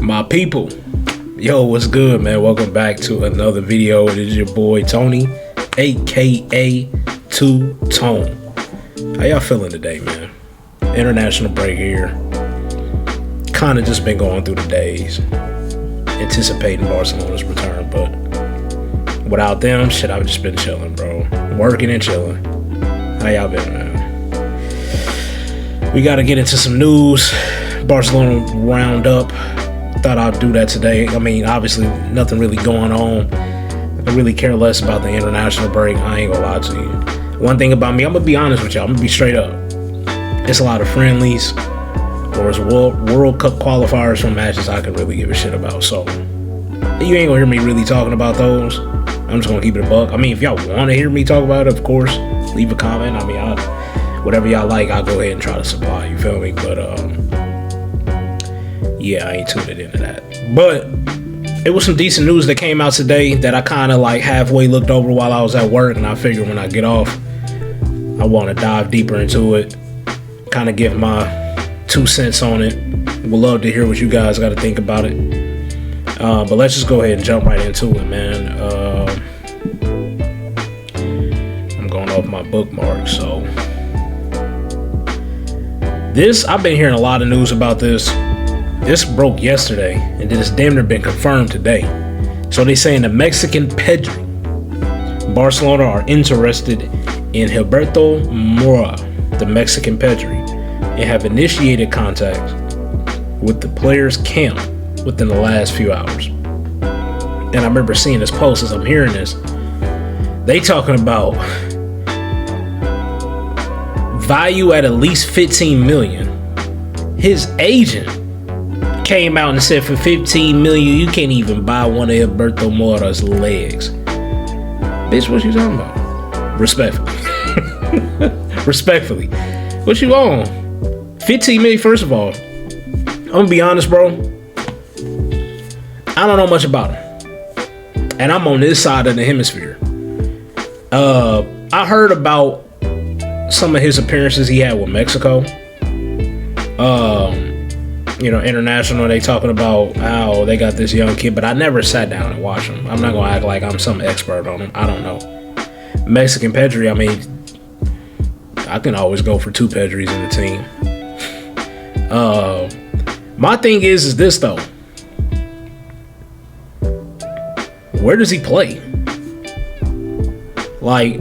My people, yo, what's good, man? Welcome back to another video. It is your boy Tony, aka Two Tone. How y'all feeling today, man? International break here. Kind of just been going through the days, anticipating Barcelona's return, but without them, shit, I've just been chilling, bro. Working and chilling. How y'all been, man? We got to get into some news. Barcelona roundup. Thought I'd do that today. I mean, obviously, nothing really going on. I really care less about the international break. I ain't gonna lie to you. One thing about me, I'm gonna be honest with y'all. I'm gonna be straight up. It's a lot of friendlies or it's World Cup qualifiers from matches I could really give a shit about. So you ain't gonna hear me really talking about those. I'm just gonna keep it a buck. I mean, if y'all want to hear me talk about it, of course, leave a comment. I mean, whatever y'all like, I'll go ahead and try to supply. You feel me? But yeah, I ain't tuned into that. But it was some decent news that came out today that I kind of like halfway looked over while I was at work, and I figured when I get off, I want to dive deeper into it, kind of give my 2 cents on it. Would love to hear what you guys got to think about it. But let's just go ahead and jump right into it, man. I'm going off my bookmark, so this, I've been hearing a lot of news about this. This broke yesterday, and then it's damn near been confirmed today. So they saying the Mexican Pedri, Barcelona are interested in Gilberto Mora, the Mexican Pedri, and have initiated contact with the players' camp within the last few hours. And I remember seeing this post as I'm hearing this. They talking about value at least 15 million. His agent came out and said for 15 million you can't even buy one of Gilberto Mora's legs. Bitch, what you talking about? Respectfully. What you on? 15 million, first of all. I'm gonna be honest, bro. I don't know much about him. And I'm on this side of the hemisphere. I heard about some of his appearances he had with Mexico. You know, international, they talking about how they got this young kid, but I never sat down and watched him. I'm not gonna act like I'm some expert on him. I don't know. Mexican Pedri, I mean, I can always go for 2 Pedris in the team. My thing is this though. Where does he play? Like,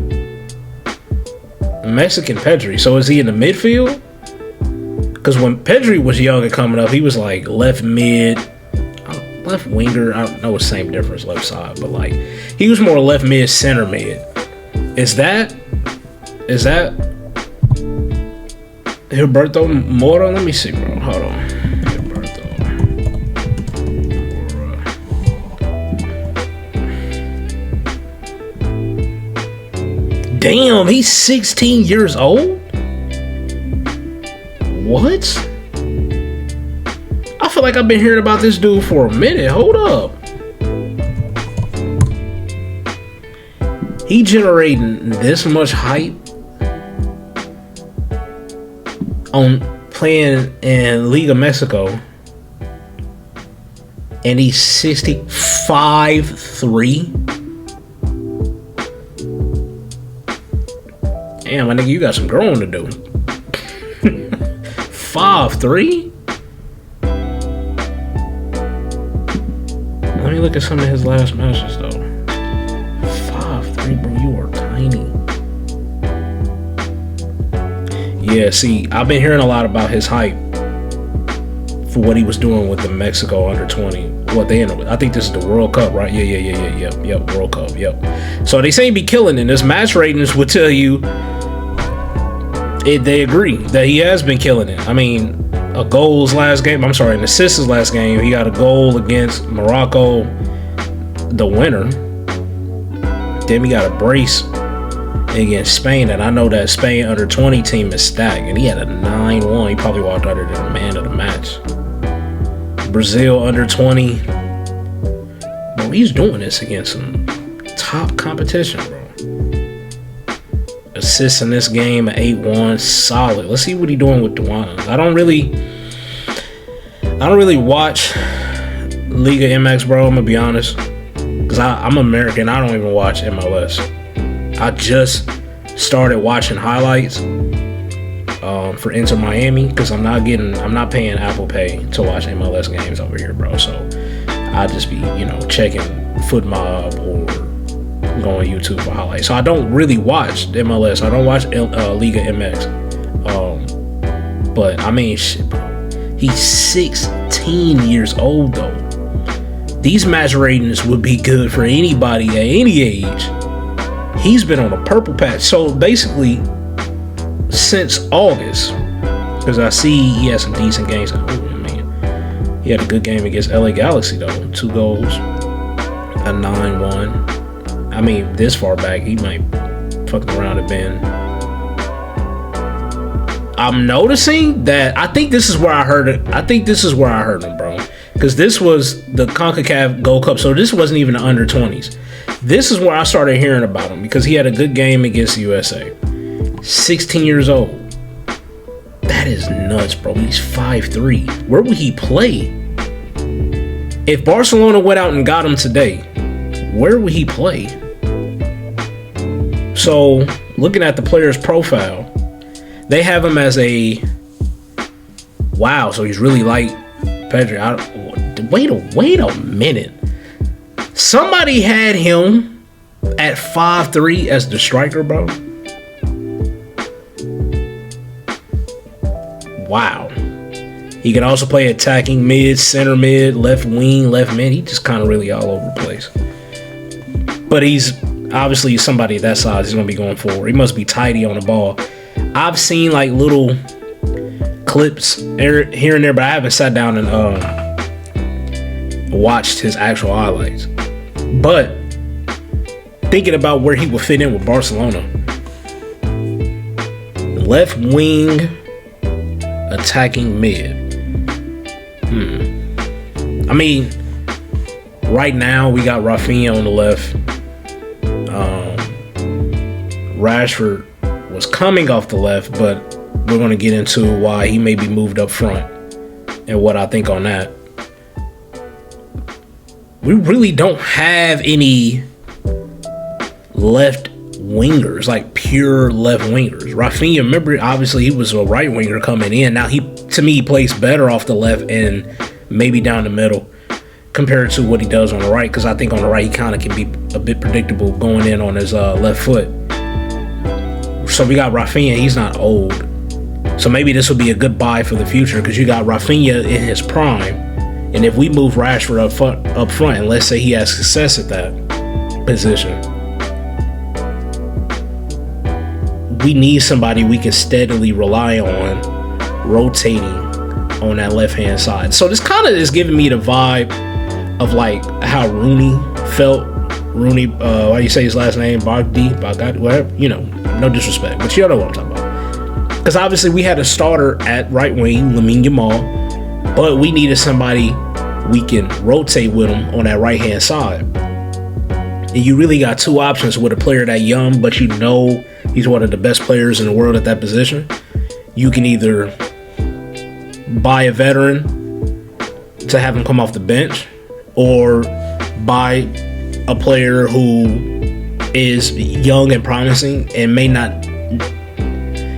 Mexican Pedri. So is he in the midfield? Because when Pedri was young and coming up, he was like left mid, left winger. I don't know the same difference, left side, but like he was more left mid, center mid. Is that Gilberto Mora? Let me see, bro. Hold on. Gilberto Mora. Damn, he's 16 years old? What? I feel like I've been hearing about this dude for a minute. Hold up. He generating this much hype on playing in Liga Mexico, and he's 65'3". Damn, my nigga, you got some growing to do. 5'3". Let me look at some of his last matches though. 5'3", bro, you are tiny. Yeah, see, I've been hearing a lot about his hype for what he was doing with the Mexico under 20. What they ended with. I think this is the World Cup, right? Yep, World Cup, yep. So they say he be killing in this match ratings would tell you they agree that he has been killing it. I mean, an assist his last game. He got a goal against Morocco, the winner. Then he got a brace against Spain, and I know that Spain under 20 team is stacked, and he had a 9-1. He probably walked out there to the man of the match. Brazil under 20. Bro, he's doing this against some top competition, bro. Assists in this game, an 8-1, solid. Let's see what he's doing with Duana. I don't really watch Liga MX, bro. I'm gonna be honest, because I'm American. I don't even watch MLS. I just started watching highlights for Inter Miami because I'm not paying Apple Pay to watch MLS games over here, bro. So I just be checking Foot Mob or go on YouTube for highlights. So I don't really watch MLS. I don't watch Liga MX. But I mean, shit, bro. He's 16 years old though. These match ratings would be good for anybody at any age. He's been on a purple patch. So basically, since August, because I see he had some decent games. Oh man, he had a good game against LA Galaxy though. 2 goals, a 9-1. I mean, this far back, he might fucking around have been. I'm noticing that I think this is where I heard it. I think this is where I heard him, bro. Because this was the CONCACAF Gold Cup, so this wasn't even the under 20s. This is where I started hearing about him because he had a good game against the USA. 16 years old. That is nuts, bro. He's 5'3". Where would he play? If Barcelona went out and got him today, where would he play? So, looking at the player's profile, they have him as a... Wow, so he's really light. Pedri, wait a minute. Somebody had him at 5'3" as the striker, bro. Wow. He can also play attacking mid, center mid, left wing, left mid. He just kind of really all over the place. But he's obviously somebody that size. He's going to be going forward. He must be tidy on the ball. I've seen like little clips here and there, but I haven't sat down and watched his actual highlights. But thinking about where he would fit in with Barcelona, left wing, attacking mid. I mean, right now we got Rafinha on the left. Rashford was coming off the left, but we're going to get into why he may be moved up front and what I think on that. We really don't have any left wingers, like pure left wingers. Rafinha, remember, obviously he was a right winger coming in. Now he plays better off the left and maybe down the middle compared to what he does on the right, because I think on the right he kind of can be a bit predictable going in on his left foot. So we got Rafinha, he's not old. So maybe this will be a good buy for the future because you got Rafinha in his prime. And if we move Rashford up front, and let's say he has success at that position, we need somebody we can steadily rely on rotating on that left-hand side. So this kind of is giving me the vibe of like how Rooney felt. Rooney, how do you say his last name? Baghdadi, whatever. No disrespect, but you know what I'm talking about. Because obviously we had a starter at right wing, Lamine Yamal, but we needed somebody we can rotate with him on that right-hand side. And you really got two options with a player that young, but he's one of the best players in the world at that position. You can either buy a veteran to have him come off the bench, or buy a player who is young and promising and may not,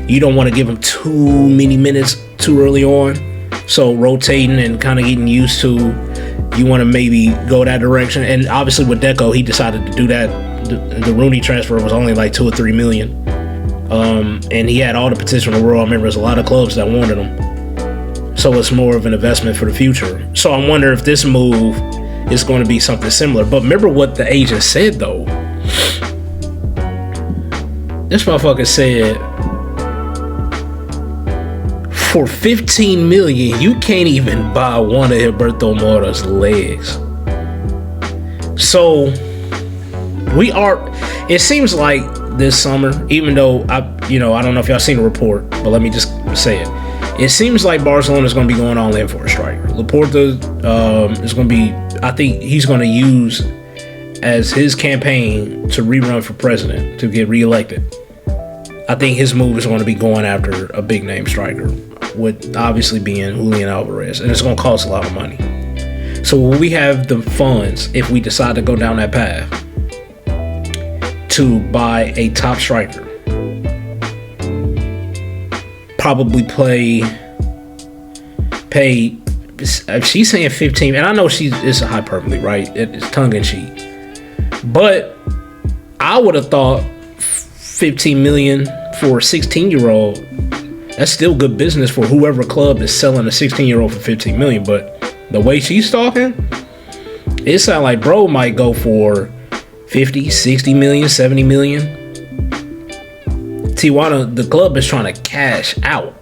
you don't want to give him too many minutes too early on. So rotating and kind of getting used to, you want to maybe go that direction. And obviously with Deco, he decided to do that. The Rooney transfer was only like 2 or 3 million. And he had all the potential in the world. I remember there's a lot of clubs that wanted him. So it's more of an investment for the future. So I wonder if this move is going to be something similar. But remember what the agent said though. This motherfucker said, for 15 million, you can't even buy one of Roberto Mora's legs. So it seems like this summer, even though I don't know if y'all seen the report, but let me just say it. It seems like Barcelona is going to be going all in for a striker. Laporta is going to be, I think he's going to use as his campaign to rerun for president, to get reelected. I think his move is going to be going after a big name striker, with obviously being Julian Alvarez, and it's going to cost a lot of money. So will we have the funds, if we decide to go down that path, to buy a top striker? Probably pay. She's saying 15, and I know it's a hyperbole, right? It's tongue in cheek, but I would have thought 15 million for a 16-year-old. That's still good business for whoever club is selling a 16-year-old for 15 million. But the way she's talking, it sounds like bro might go for 50, 60 million, 70 million. Tijuana, the club is trying to cash out.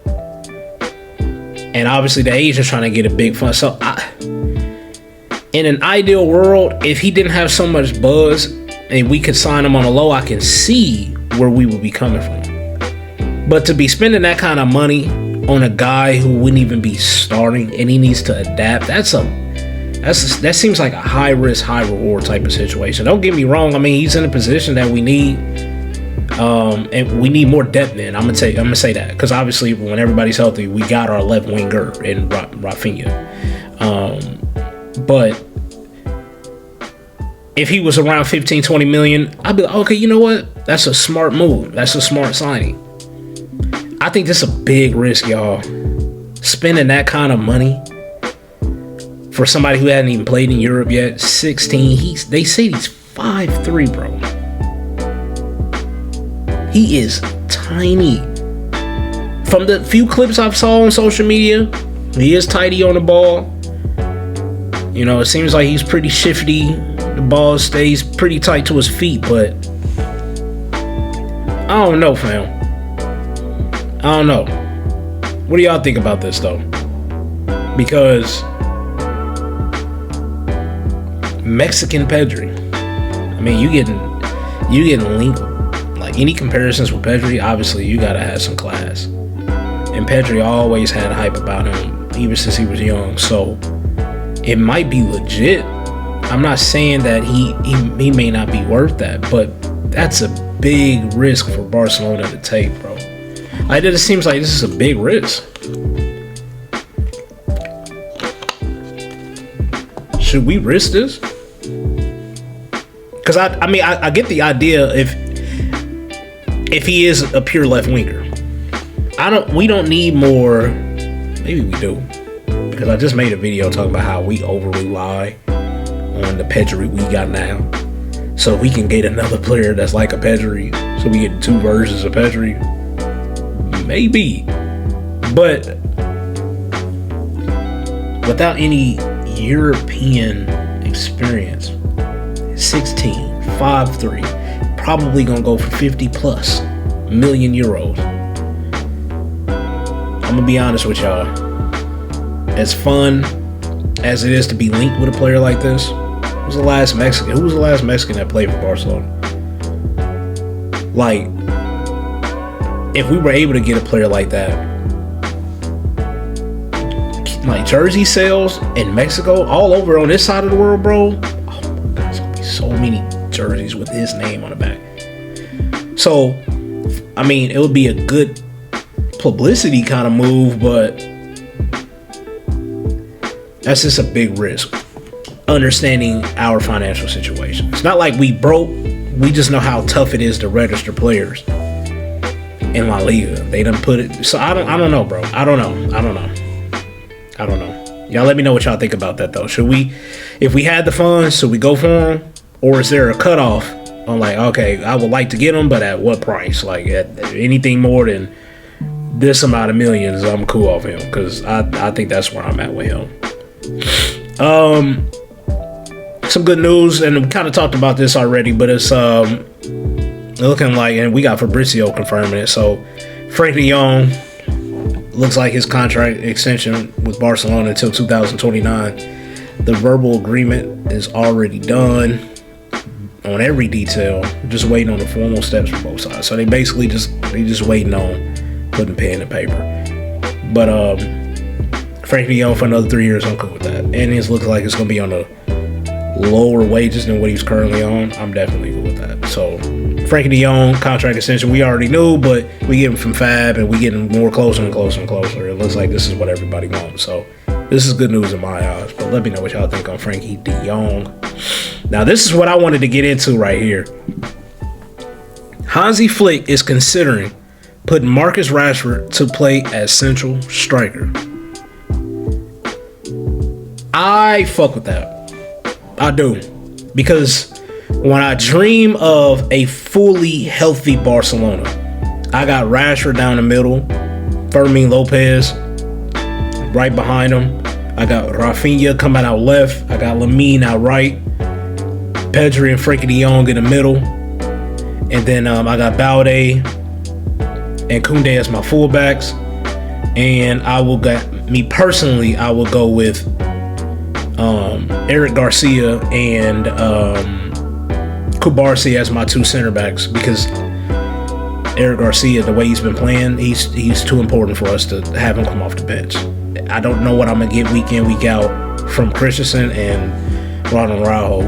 And obviously the agent's trying to get a big fund. So in an ideal world, if he didn't have so much buzz and we could sign him on a low, I can see where we would be coming from. But to be spending that kind of money on a guy who wouldn't even be starting and he needs to adapt, that seems like a high risk, high reward type of situation. Don't get me wrong. I mean, he's in a position that we need, and we need more depth in. I'm gonna say that because obviously when everybody's healthy, we got our left winger in Rafinha. But if he was around 15, 20 million, I'd be like, okay, you know what? That's a smart move. That's a smart signing. I think this is a big risk, y'all. Spending that kind of money for somebody who hadn't even played in Europe yet. 16. They say he's 5'3", bro. He is tiny. From the few clips I've saw on social media, he is tidy on the ball. You know, it seems like he's pretty shifty. The ball stays pretty tight to his feet, but I don't know, fam. I don't know. What do y'all think about this, though? Because Mexican Pedri. I mean, you getting linked. Like any comparisons with Pedri, obviously you gotta have some class. And Pedri always had hype about him, even since he was young. So it might be legit. I'm not saying that he may not be worth that, but that's a big risk for Barcelona to take, bro. Like, it seems like this is a big risk. Should we risk this? Because I mean I get the idea if he is a pure left winger. We don't need more. Maybe we do, because I just made a video talking about how we over rely on the Pedri we got now. So if we can get another player that's like a Pedri, so we get two versions of Pedri, maybe. But without any European experience, 16, 5'3", probably gonna go for 50 plus million euros. I'm gonna be honest with y'all. As fun as it is to be linked with a player like this, who was the last Mexican that played for Barcelona? Like, if we were able to get a player like that, like jersey sales in Mexico, all over on this side of the world, bro. Oh my God, there's gonna be so many jerseys with his name on the back. So, I mean, it would be a good publicity kind of move, but that's just a big risk. Understanding our financial situation. It's not like we broke. We just know how tough it is to register players in La Liga. They done put it. So I don't know, bro. I don't know. Y'all let me know what y'all think about that, though. Should we, if we had the funds, should we go for them? Or is there a cutoff on like, okay, I would like to get them, but at what price? Like at anything more than this amount of millions, I'm cool off him, because I think that's where I'm at with him. Some good news, and we kind of talked about this already, but it's looking like, and we got Fabrizio confirming it. So Frank de Jong looks like his contract extension with Barcelona until 2029. The verbal agreement is already done on every detail, just waiting on the formal steps from both sides. So they basically just waiting on putting pen to paper. But Frank de Jong for another 3 years, I'm cool with that. And it looks like it's gonna be on a lower wages than what he's currently on. I'm definitely cool with that. So Frankie de Jong contract extension, we already knew, but we get him from Fab, and we getting more closer and closer and closer. It looks like this is what everybody wants. So This is good news in my eyes. But let me know what y'all think on Frankie de Jong. Now, this is what I wanted to get into right here. Hansi Flick is considering putting Marcus Rashford to play as central striker. I fuck with that. I do. Because when I dream of a fully healthy Barcelona, I got Rashford down the middle, Fermin Lopez right behind him. I got Rafinha coming out left. I got Lamine out right. Pedri and Frankie de Jong in the middle. And then I got Balde and Koundé as my fullbacks. And I will go with Eric Garcia and Kubarsi as my two center backs, because Eric Garcia, the way he's been playing, he's too important for us to have him come off the bench. I don't know what I'm gonna get week in, week out from Christensen and Ronald Araujo.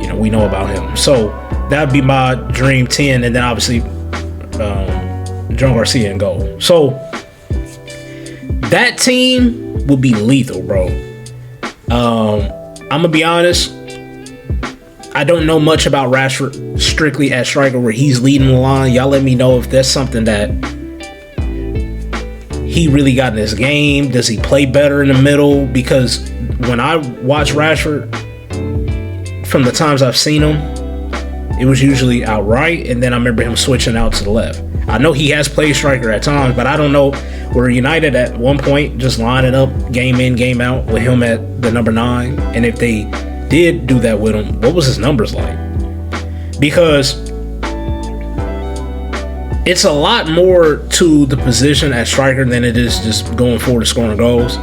You know, we know about him. So that'd be my dream 10, and then obviously John Garcia in goal. So that team would be lethal, bro. I'm gonna be honest. I don't know much about Rashford strictly at striker where he's leading the line. Y'all let me know if that's something that he really got in his game. Does he play better in the middle? Because when I watch Rashford, from the times I've seen him, it was usually outright, and then I remember him switching out to the left. I know he has played striker at times, but I don't know. Were United at one point just lining up game in, game out with him at the number 9? And if they did do that with him, what was his numbers like? Because it's a lot more to the position at striker than it is just going forward and scoring goals.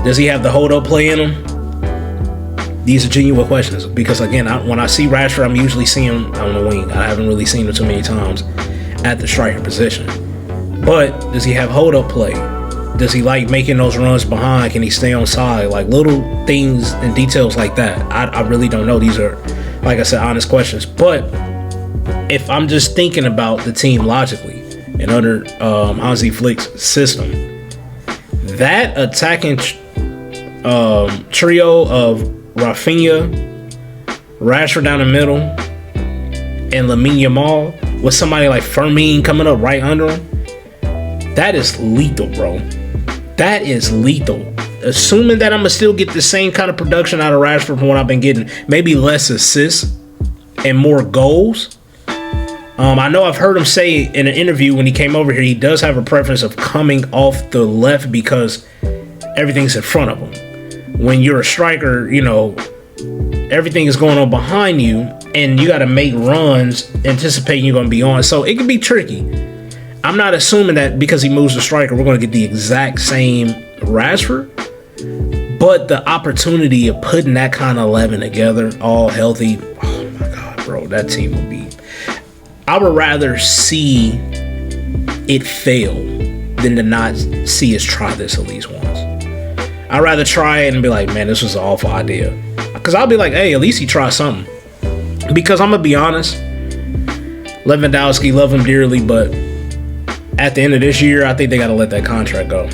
Does he have the hold-up play in him? These are genuine questions. Because, again, when I see Rashford, I'm usually seeing him on the wing. I haven't really seen him too many times at the striker position. But does he have hold-up play? Does he like making those runs behind? Can he stay on side? Like little things and details like that. I really don't know. These are, like I said, honest questions. But if I'm just thinking about the team logically and under Hansi Flick's system, that attacking trio of Rafinha, Rashford down the middle, and Lamine Yamal with somebody like Fermin coming up right under him, that is lethal, bro. That is lethal. Assuming that I'm going to still get the same kind of production out of Rashford from what I've been getting, maybe less assists and more goals. I know I've heard him say in an interview when he came over here, he does have a preference of coming off the left because everything's in front of him. When you're a striker, you know, everything is going on behind you and you got to make runs anticipating you're going to be on. So it can be tricky. I'm not assuming that because he moves to striker, we're going to get the exact same Rashford. But the opportunity of putting that kind of 11 together, all healthy, oh my God, bro, that team would be... I would rather see it fail than to not see us try this at least once. I'd rather try it and be like, man, this was an awful idea. Because I'll be like, hey, at least he tried something. Because I'm going to be honest, Lewandowski, love him dearly, but at the end of this year, I think they got to let that contract go.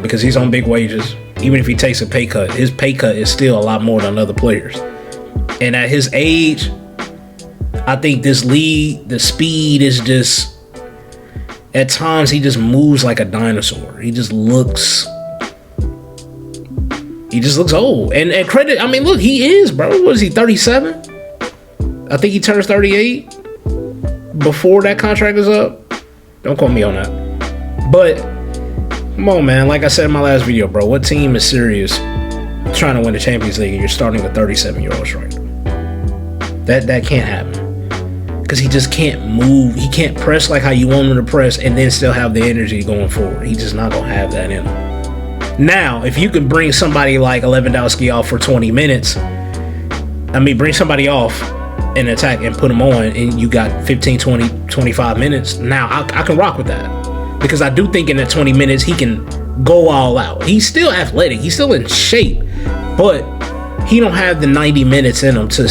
Because he's on big wages. Even if he takes a pay cut, his pay cut is still a lot more than other players. And at his age, I think this league, the speed is just, at times he just moves like a dinosaur. He just looks old. And credit, I mean, look, he is, bro. What is he, 37? I think he turns 38 before that contract is up. Don't quote me on that. But come on, man. Like I said in my last video, bro, what team is serious trying to win the Champions League and you're starting a 37-year-old striker? That can't happen. Because he just can't move. He can't press like how you want him to press and then still have the energy going forward. He's just not going to have that in him. Now, if you can bring somebody like Lewandowski off for 20 minutes, bring somebody off and attack and put him on, and you got 15, 20, 25 minutes. Now, I can rock with that. Because I do think in that 20 minutes, he can go all out. He's still athletic. He's still in shape. But he don't have the 90 minutes in him to,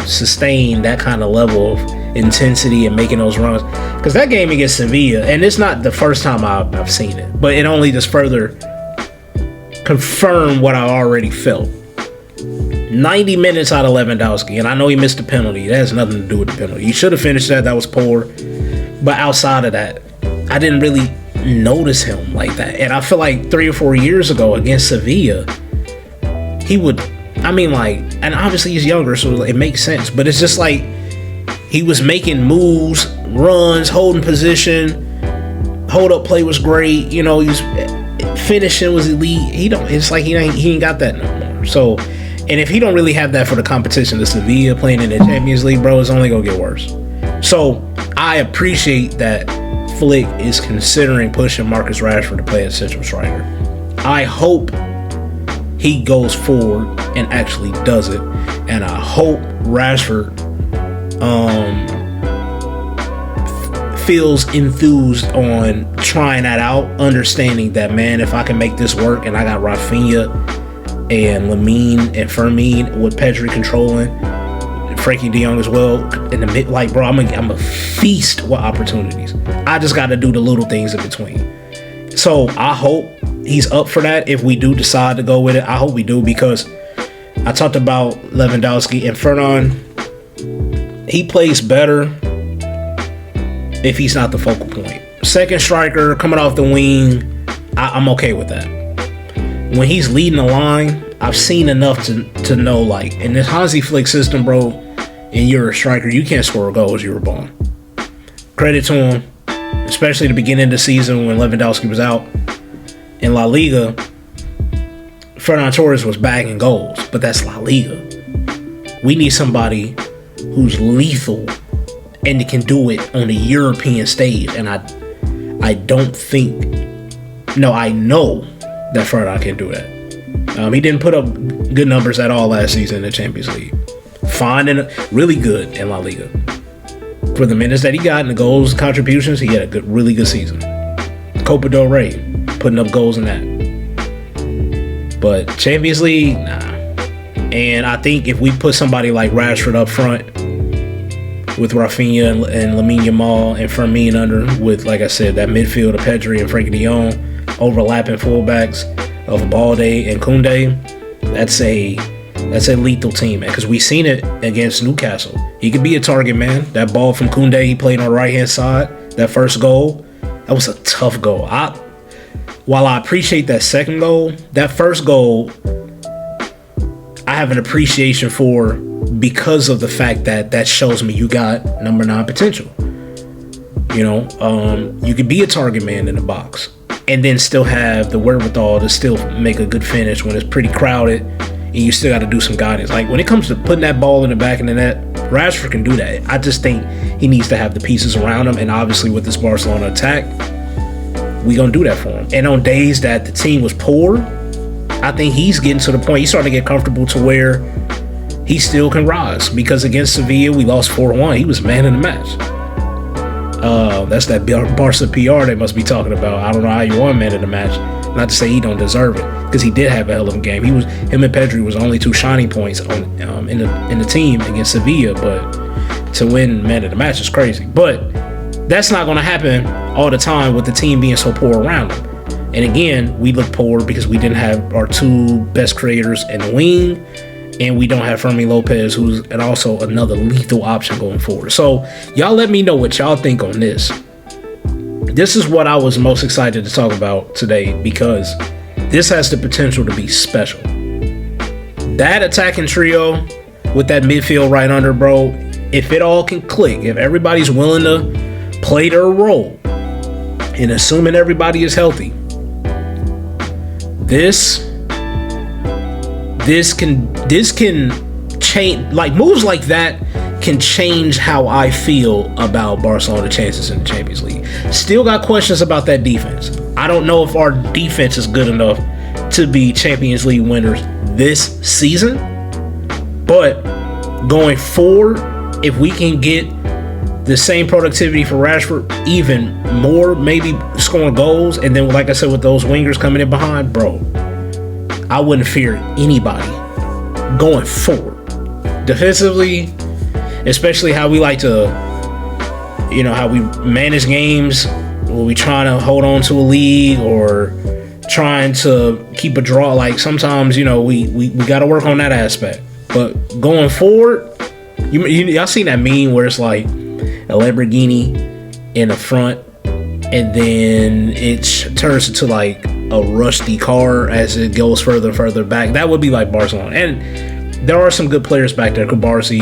sustain that kind of level of intensity and making those runs. Because that game against Sevilla, and it's not the first time I've seen it, but it only just further confirm what I already felt. 90 minutes out of Lewandowski, and I know he missed the penalty. That has nothing to do with the penalty. He should have finished that. That was poor. But outside of that, I didn't really notice him like that. And I feel like 3 or 4 years ago against Sevilla, he would, and obviously he's younger, so it makes sense. But it's just like he was making moves, runs, holding position. Hold up play was great. He was finishing was elite. It's like he ain't got that no more. So, and if he don't really have that for the competition, the Sevilla playing in the Champions League, bro, it's only gonna get worse. So I appreciate that Flick is considering pushing Marcus Rashford to play as central striker. I hope he goes forward and actually does it, and I hope Rashford feels enthused on trying that out, understanding that, man, if I can make this work, and I got Rafinha and Lamine and Fermin with Pedri controlling, Frankie de Jong as well in the mid, like, bro, I'm a feast with opportunities. I just got to do the little things in between. So I hope he's up for that. If we do decide to go with it, I hope we do, because I talked about Lewandowski and Fernan. He plays better if he's not the focal point. Second striker coming off the wing, I'm okay with that. When he's leading the line, I've seen enough to know, like, in this Hansi Flick system, bro, and you're a striker, you can't score goals, you're a bum. Credit to him, especially the beginning of the season when Lewandowski was out. In La Liga, Fernan Torres was bagging goals, but that's La Liga. We need somebody who's lethal and can do it on the European stage. And I know that Fernan can do that. He didn't put up good numbers at all last season in the Champions League. Fine and really good in La Liga. For the minutes that he got and the goals contributions, he had a really good season. Copa del Rey, putting up goals in that. But Champions League, nah. And I think if we put somebody like Rashford up front with Rafinha and Lamine Yamal and Fermin under, with, like I said, that midfield of Pedri and Frankie de Jong, overlapping fullbacks of Balde and Koundé, that's a lethal team, man, because we seen it against Newcastle. He could be a target, man. That ball from Koundé, he played on the right-hand side, that first goal, that was a tough goal. While I appreciate that second goal, that first goal, I have an appreciation for, because of the fact that shows me you got number 9 potential. You could be a target man in the box and then still have the wherewithal to still make a good finish when it's pretty crowded and you still got to do some guidance. Like, when it comes to putting that ball in the back of the net, Rashford can do that. I just think he needs to have the pieces around him, and obviously with this Barcelona attack, we gonna do that for him. And on days that the team was poor, I think he's getting to the point, he's starting to get comfortable to where he still can rise, because against Sevilla, we lost 4-1. He was man in the match. That's that Barca PR they must be talking about. I don't know how you won man in the match. Not to say he don't deserve it, because he did have a hell of a game. Him and Pedri was only 2 shining points in the team against Sevilla, but to win man in the match is crazy. But that's not going to happen all the time with the team being so poor around him. And again, we look poor because we didn't have our 2 best creators in the wing, and we don't have Fermin Lopez, who's also another lethal option going forward. So y'all let me know what y'all think on this. This is what I was most excited to talk about today, because this has the potential to be special. That attacking trio with that midfield right under, bro, if it all can click, if everybody's willing to play their role, and assuming everybody is healthy, this can change. Like, moves like that can change how I feel about Barcelona chances in the Champions League. Still got questions about that defense. I don't know if our defense is good enough to be Champions League winners this season, but going forward, if we can get the same productivity for Rashford, even more, maybe scoring goals, and then, like I said, with those wingers coming in behind, bro, I wouldn't fear anybody going forward. Defensively, especially how we like to, how we manage games, when we trying to hold on to a lead, or, trying to keep a draw. Like sometimes, you know, we got to work on that aspect. But going forward, y'all seen that meme where it's like a Lamborghini in the front, and then it turns into like a rusty car as it goes further and further back. That would be like Barcelona. And there are some good players back there. Kubarsi,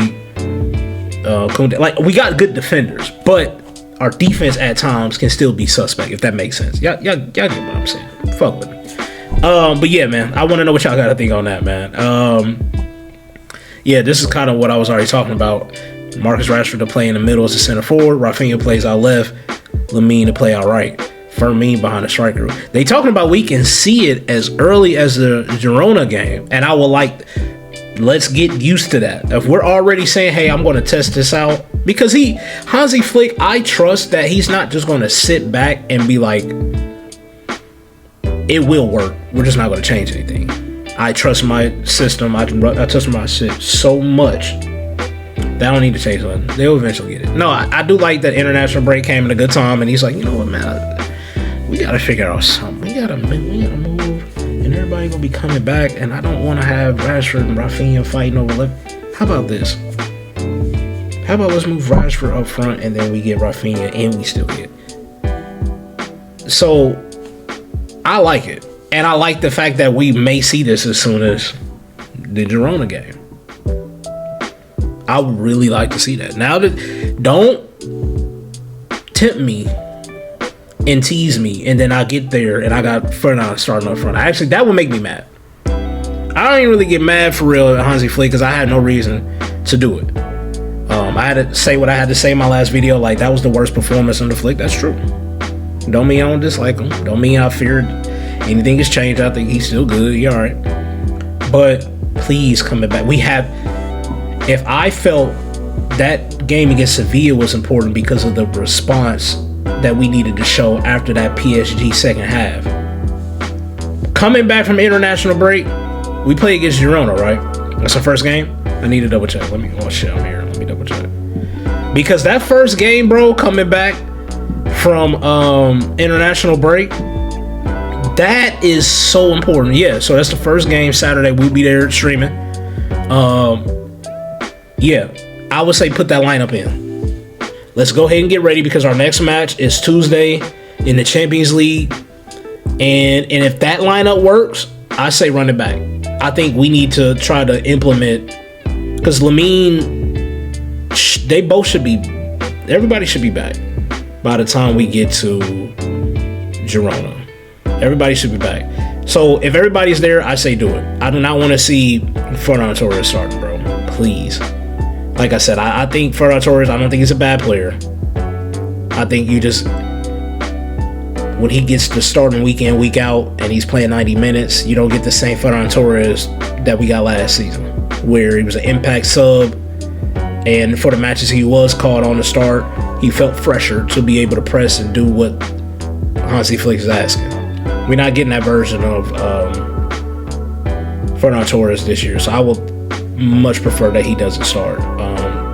Koundé. Like, we got good defenders, but our defense at times can still be suspect, if that makes sense. Y'all get what I'm saying. Fuck with me. But yeah, man, I want to know what y'all got to think on that, man. Yeah, this is kind of what I was already talking about. Marcus Rashford to play in the middle as a center forward. Rafinha plays out left. Lamine to play out right. Firmino behind the striker. They talking about we can see it as early as the Girona game, and I would like, let's get used to that. If we're already saying, hey, I'm going to test this out, because Hansi Flick, I trust that he's not just going to sit back and be like, it will work, we're just not going to change anything. I trust my system. I trust my shit so much that I don't need to change nothing. They'll eventually get it. No, I do like that international break came at a good time, and he's like, you know what, man, we got to figure out something. We got to move, and everybody going to be coming back, and I don't want to have Rashford and Rafinha fighting over left. How about this? How about let's move Rashford up front, and then we get Rafinha, and we still get. So, I like it. And I like the fact that we may see this as soon as the Girona game. I would really like to see that. Now, don't tempt me and tease me, and then I get there and I got Fernandes starting up front. Actually, that would make me mad. I don't even really get mad for real at Hansi Flick because I had no reason to do it. I had to say what I had to say in my last video. Like, that was the worst performance under Flick. That's true. Don't mean I don't dislike him. Don't mean I feared anything has changed. I think he's still good. He all right. But please, coming back. If I felt that game against Sevilla was important because of the response that we needed to show after that PSG second half. Coming back from international break, we play against Girona, right? That's the first game. I need to double check. I'm here. Let me double check. Because that first game, bro, coming back from international break, that is so important. Yeah, so that's the first game Saturday. We'll be there streaming. Yeah, I would say put that lineup in. Let's go ahead and get ready because our next match is Tuesday in the Champions League. And if that lineup works, I say run it back. I think we need to try to implement, because Lamine, they both should be, everybody should be back by the time we get to Girona. Everybody should be back. So if everybody's there, I say do it. I do not want to see Ferran Torres starting, bro. Please. Like I said, I think Ferran Torres, I don't think he's a bad player. I think you just, when he gets to starting week in, week out, and he's playing 90 minutes, you don't get the same Ferran Torres that we got last season, where he was an impact sub, and for the matches he was called on to start, he felt fresher to be able to press and do what Hansi Flick is asking. We're not getting that version of Ferran Torres this year, so I will much prefer that he doesn't start.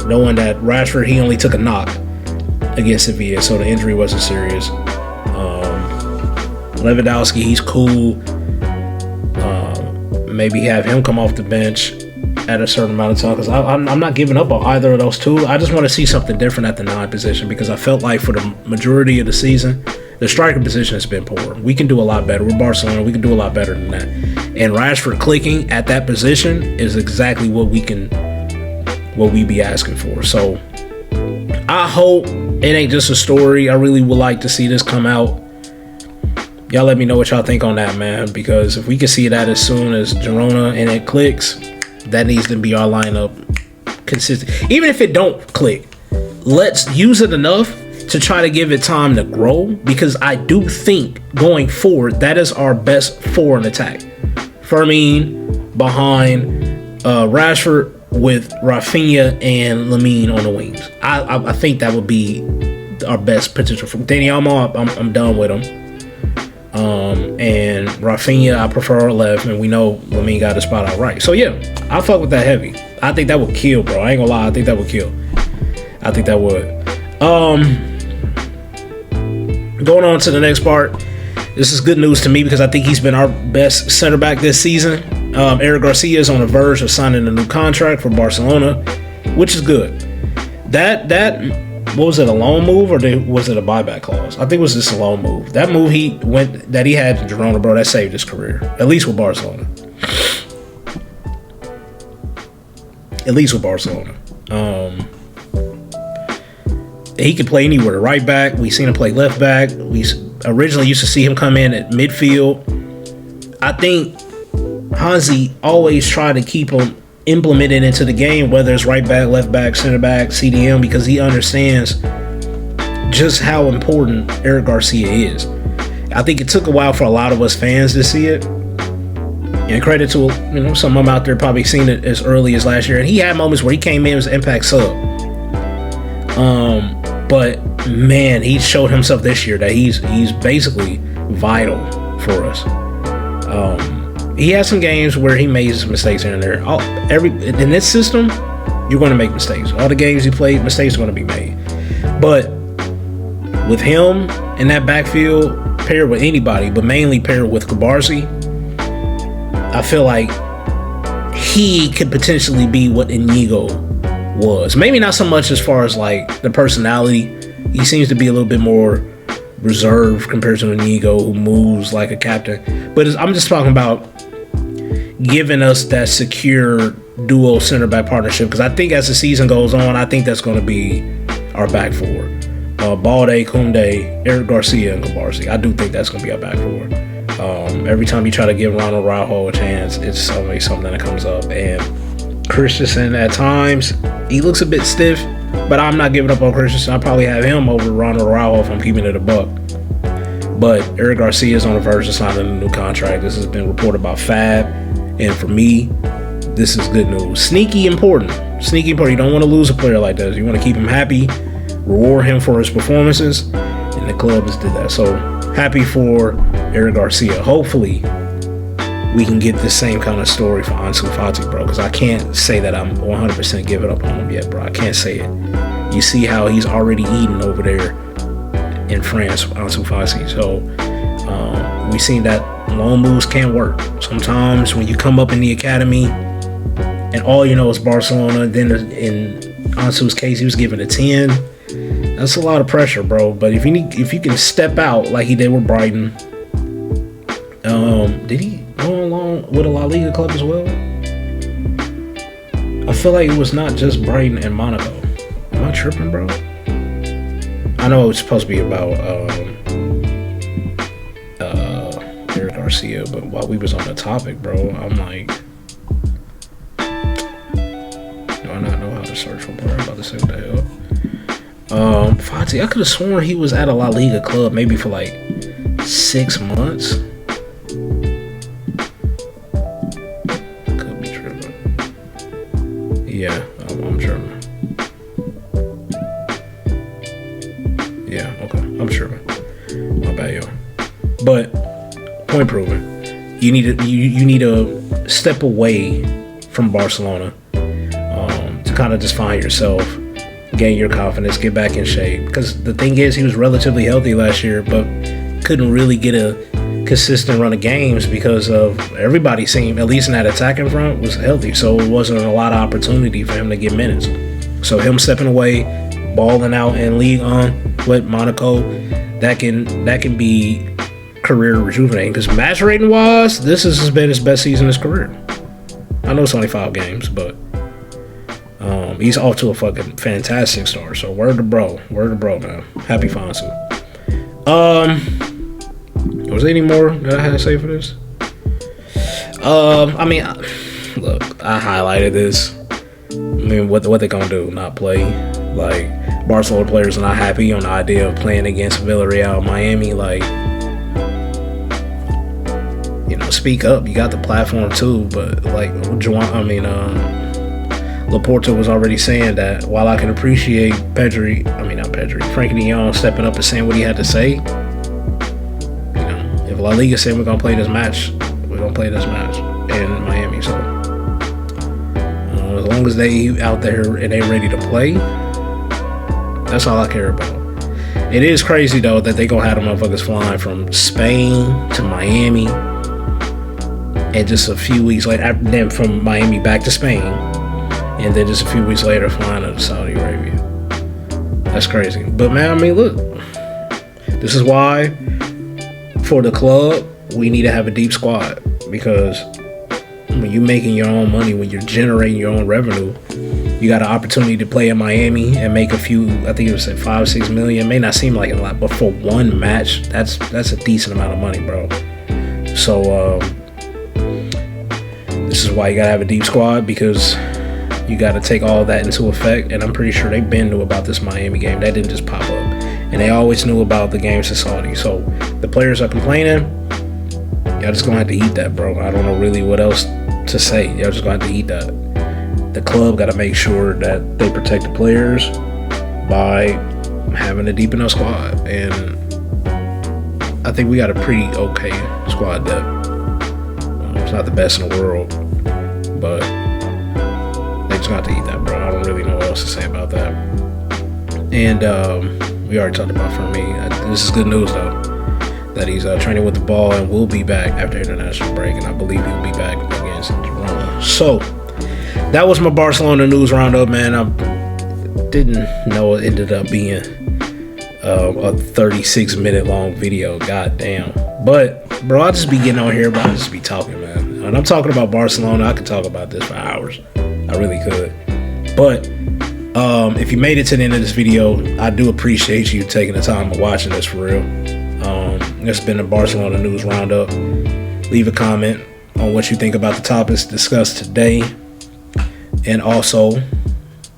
Knowing that Rashford, he only took a knock against Sevilla, so the injury wasn't serious. Lewandowski, he's cool. Maybe have him come off the bench at a certain amount of time, because I'm not giving up on either of those two. I just want to see something different at the 9 position, because I felt like for the majority of the season, the striker position has been poor. We can do a lot better. We're Barcelona. We can do a lot better than that. And Rashford clicking at that position is exactly what we be asking for. So I hope it ain't just a story. I really would like to see this come out. Y'all let me know what y'all think on that, man, because if we can see that as soon as Girona and it clicks, that needs to be our lineup consistent. Even if it don't click, let's use it enough to try to give it time to grow, because I do think going forward, that is our best four in attack. Firmino behind Rashford with Rafinha and Lamine on the wings. I think that would be our best potential. From Dani Almo, I'm done with him. And Rafinha, I prefer left, and we know Lamine got a spot out right. So yeah, I fuck with that heavy. I think that would kill, bro. I ain't gonna lie, I think that would kill. I think that would. Going on to the next part. This is good news to me because I think he's been our best center back this season. Eric Garcia is on the verge of signing a new contract for Barcelona, which is good. That what was it, a loan move or was it a buyback clause? I think it was just a loan move. That move he had to Girona, bro, that saved his career, at least with Barcelona. He could play anywhere. Right back. We seen him play left back. We originally used to see him come in at midfield. I think Hansi always tried to keep him implemented into the game, whether it's right back, left back, center back, CDM, because he understands just how important Eric Garcia is. I think it took a while for a lot of us fans to see it. And credit to, some of them out there probably seen it as early as last year. And he had moments where he came in as an impact sub. But man, he showed himself this year that he's basically vital for us. He had some games where he made some mistakes here and there. In this system, you're going to make mistakes. All the games he played, mistakes are going to be made. But with him in that backfield, paired with anybody, but mainly paired with Kubarsi, I feel like he could potentially be what Inigo was. Maybe not so much as far as like the personality. He seems to be a little bit more reserved compared to Inigo, who moves like a captain. But I'm just talking about giving us that secure duo center back partnership, because I think as the season goes on, I think that's going to be our back four. Balde, Koundé, Eric Garcia, and Kubarsi. I do think that's going to be our back four. Every time you try to give Ronald Araujo a chance, it's always something that comes up. And Christensen, at times, he looks a bit stiff, but I'm not giving up on Christensen. I'll probably have him over Ronald Araujo if I'm keeping it a buck. But Eric Garcia is on the verge of signing a new contract. This has been reported by Fab. And for me, this is good news. Sneaky important. You don't want to lose a player like this. You want to keep him happy, reward him for his performances, and the club has did that. So happy for Eric Garcia. Hopefully, we can get the same kind of story for Ansu Fati, bro, because I can't say that I'm 100% giving up on him yet, bro. I can't say it. You see how he's already eating over there in France, Ansu Fati. So we've seen that loan moves can work. Sometimes when you come up in the academy and all you know is Barcelona, then in Ansu's case, he was given a 10. That's a lot of pressure, bro. But if you can step out like he did with Brighton, did he go along with a La Liga club as well? I feel like it was not just Brighton and Monaco. Am I tripping, bro? I know it was supposed to be about Eric Garcia, but while we was on the topic, bro, I'm like, do I not know how to search for player? I'm about to say what the hell. Fati, I could have sworn he was at a La Liga club maybe for like 6 months. Could be tripping. Yeah, I'm tripping. Yeah, okay, I'm tripping. My bad, yo. But point proven. You need to step away from Barcelona to kind of just find yourself, gain your confidence, get back in shape. Because the thing is, he was relatively healthy last year, but couldn't really get a consistent run of games because of everybody seemed, at least in that attacking front, was healthy. So it wasn't a lot of opportunity for him to get minutes. So him stepping away, balling out in League on with Monaco, that can be career rejuvenating, because match rating wise, this has been his best season of his career. I know it's only 5 games, but he's off to a fucking fantastic start. So word to bro, man. Happy Fonsu. Was there any more that I had to say for this? I mean, look, I highlighted this. I mean, what they gonna do? Not play? Like, Barcelona players are not happy on the idea of playing against Villarreal, Miami. Like, speak up. You got the platform too, but like Laporta was already saying that while I can appreciate Frankie de Jong stepping up and saying what he had to say, if La Liga said we're gonna play this match, we're gonna play this match in Miami. So as long as they out there and they ready to play, that's all I care about. It is crazy though that they gonna have the motherfuckers flying from Spain to Miami, and just a few weeks later, then from Miami back to Spain, and then just a few weeks later flying to Saudi Arabia. That's crazy. But man, I mean, look, this is why for the club we need to have a deep squad, because when you're making your own money, when you're generating your own revenue, you got an opportunity to play in Miami and make a few, I think it was like 5-6 million. It may not seem like a lot, but for one match, that's a decent amount of money, bro. So this is why you gotta have a deep squad, because you gotta take all that into effect. And I'm pretty sure they've been knew about this Miami game. That didn't just pop up, and they always knew about the games in Saudi. So the players are complaining. Y'all just gonna have to eat that, bro. I don't know really what else to say. Y'all just gonna have to eat that. The club got to make sure that they protect the players by having a deep enough squad, and I think we got a pretty okay squad depth. It's not the best in the world, but they just got to eat that, bro. I don't really know what else to say about that. And we already talked about Fermi. This is good news though, that he's training with the ball and will be back after international break, and I believe he'll be back against Roma. So that was my Barcelona news roundup, man. I didn't know it ended up being a 36-minute long video. God damn. But, bro, I'll just be getting on here, but I'll just be talking, man. When I'm talking about Barcelona, I could talk about this for hours. I really could. But if you made it to the end of this video, I do appreciate you taking the time of watching this for real. It's been the Barcelona news roundup. Leave a comment on what you think about the topics discussed today. And also,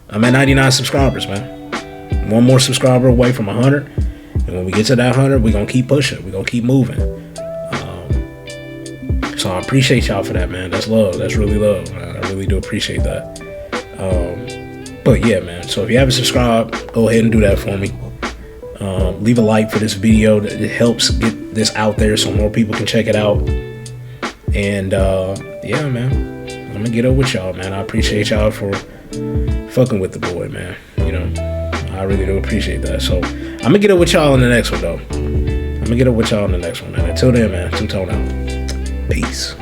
I'm at 99 subscribers, man. One more subscriber away from 100. And when we get to that 100, we're going to keep pushing. We're going to keep moving. So I appreciate y'all for that, man. That's love. That's really love, man. I really do appreciate that. But yeah, man. So if you haven't subscribed, go ahead and do that for me. Leave a like for this video. It helps get this out there so more people can check it out. And yeah, man. I'm gonna get up with y'all, man. I appreciate y'all for fucking with the boy, man. You know, I really do appreciate that. So I'm gonna get up with y'all in the next one, though. I'm gonna get up with y'all in the next one, man. Until then, man, Two Tone out. Peace.